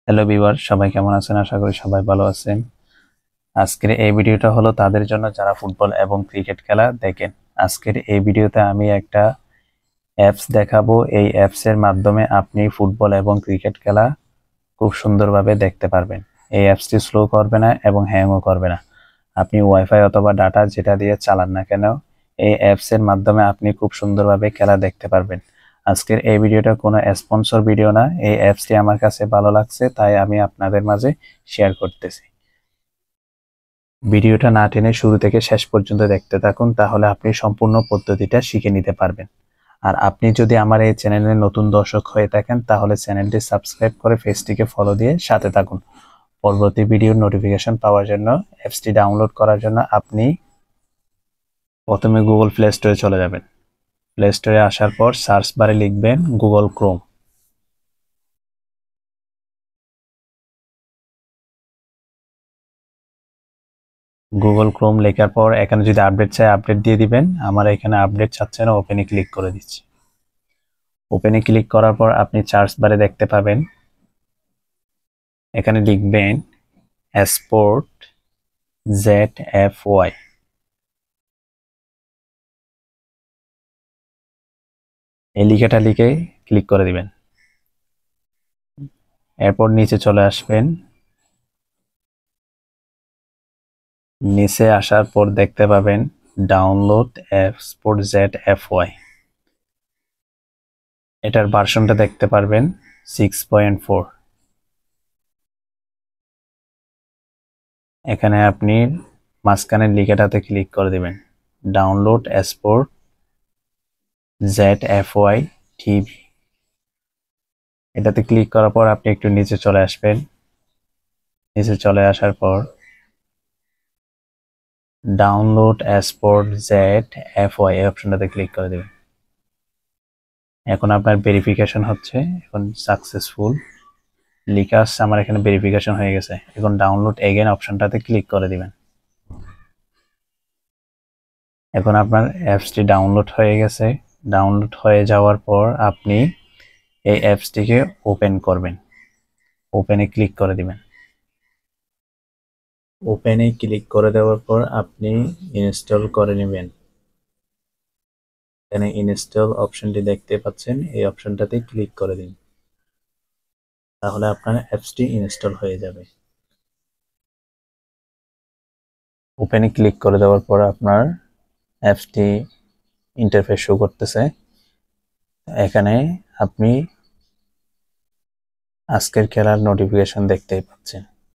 Hello viewer, সবাই কেমন আছেন? আশা করি সবাই ভালো আছেন। আজকের এই ভিডিওটা হলো তাদের জন্য যারা ফুটবল এবং ক্রিকেট খেলা দেখেন। আজকের এই ভিডিওতে আমি একটা অ্যাপস দেখাবো। এই অ্যাপসের মাধ্যমে আপনি ফুটবল এবং ক্রিকেট খেলা খুব সুন্দরভাবে দেখতে পারবেন। এই অ্যাপসটি স্লো করবে না এবং হ্যাংও করবে না। আপনি ওয়াইফাই অথবা ডাটা যেটা দিয়ে চালান না কেন, এই অ্যাপসের মাধ্যমে আপনি খুব সুন্দরভাবে খেলা দেখতে পারবেন। আজকের এই ভিডিওটা কোনো স্পন্সর ভিডিও না, এই অ্যাপসটি আমার কাছে ভালো লাগছে তাই আমি আপনাদের মাঝে শেয়ার করতেছি। ভিডিওটা না টেনে শুরু থেকে শেষ পর্যন্ত দেখতে থাকুন, তাহলে আপনি সম্পূর্ণ পদ্ধতিটা শিখে নিতে পারবেন। আর আপনি যদি আমার এই চ্যানেলের নতুন দর্শক হয়ে থাকেন তাহলে চ্যানেলটি সাবস্ক্রাইব করে পেজটিকে ফলো দিয়ে সাথে থাকুন। পরবর্তী ভিডিওর নোটিফিকেশন পাওয়ার জন্য অ্যাপসটি ডাউনলোড করার জন্য আপনি প্রথমে গুগল প্লে স্টোরে চলে যাবেন। প্লে স্টোরে আসার পর সার্চ বারে লিখবেন গুগল ক্রোম। গুগল ক্রোম লেখার পর এখানে যদি আপডেট চাই আপডেট দিয়ে দিবেন। আমার এখানে আপডেট চাচ্ছে না, ওপেনে ক্লিক করে দিচ্ছি। ওপেনে ক্লিক করার পর আপনি সার্চ বারে দেখতে পাবেন, এখানে লিখবেন স্পোর্ট ZFY। এই লেখাটা লিখে ক্লিক করে দিবেন। এরপর নিচে চলে আসবেন। নিচে আসার পর দেখতে পাবেন ডাউনলোড স্পোর্ট ZFY। এটার ভার্সনটা দেখতে পারবেন 6.4। এখানে আপনি মাঝখানের লেখাটাতে ক্লিক করে দিবেন ডাউনলোড স্পোর্ট ZFY টিভি। এটাতে ক্লিক করার পর আপনি একটু নিচে চলে আসবেন। নিচে চলে আসার পর ডাউনলোড স্পোর্ট ZFY এই অপশনটাতে ক্লিক করে দেবেন। এখন আপনার ভেরিফিকেশন হচ্ছে, এখন সাকসেসফুল লেখা আসছে, আমার এখানে ভেরিফিকেশন হয়ে গেছে। এখন ডাউনলোড এগেন অপশনটাতে ক্লিক করে দিবেন। এখন আপনার অ্যাপসটি ডাউনলোড হয়ে গেছে। ডাউনলোড হয়ে যাওয়ার পর আপনি এই অ্যাপসটিকে ওপেন করবেন। ওপেনে ক্লিক করে দিবেন। ওপেনে ক্লিক করে দেওয়ার পর আপনি ইনস্টল করে নেবেন। এখানে ইনস্টল অপশনটি দেখতে পাচ্ছেন, এই অপশনটাতে ক্লিক করে দিন, তাহলে আপনার অ্যাপসটি ইনস্টল হয়ে যাবে। ওপেনে ক্লিক করে দেওয়ার পর আপনার অ্যাপসটি ইন্টারফেস শো করতেছে। এখানে আপনি আজকের খেলার নোটিফিকেশন দেখতেই পাচ্ছেন।